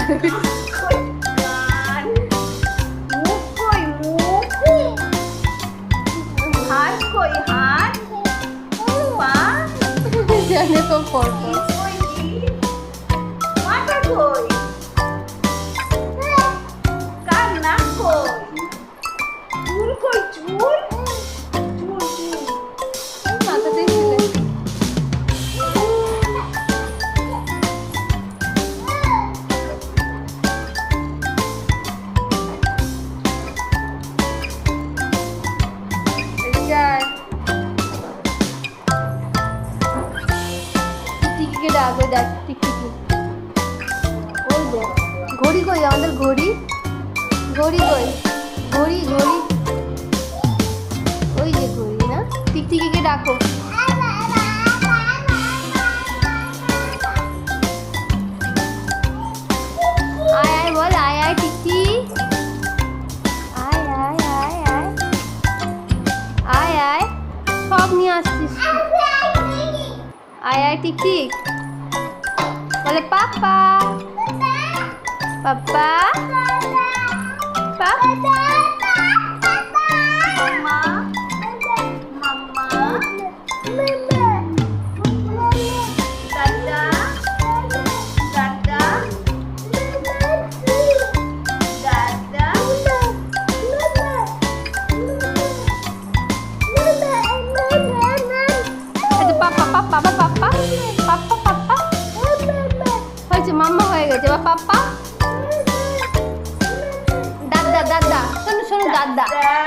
মুখ কই মুখ, হাত কই হাত, পা জানে তো পড়বো। কই জিভ, মাথা কই, কান নাক কই, চুল কই চুল, চুল চুল মাথাতেই ছিলে। এদিকে আয়। টিকটিকিকে ডাক, ওই দেখ টিকটিকি। ওই দেখ ঘড়ি কই আমাদের ঘড়ি, ঘড়ি কই, ঘড়ি ঘড়ি, ওই যে ঘড়ি না। টিকটিকিকে ডাকো। আয় আয় বল, আয় আয় টিকটিক, আয় আয় আয় আয় আয় আয়, সব নিয়ে আসছিস। আয় আয় টিকটিক বলে পাপা, পাপা পাপা। মাম্মা মাম্মা, দাদা দাদা দাদা, আচ্ছা পাপা পাপা পাপা পাপা পাপা পাপা হয়েছে, মাম্মা হয়ে গেছে। বা পাপা দাদা দাদা, শোনো শোনো দাদা, দাদা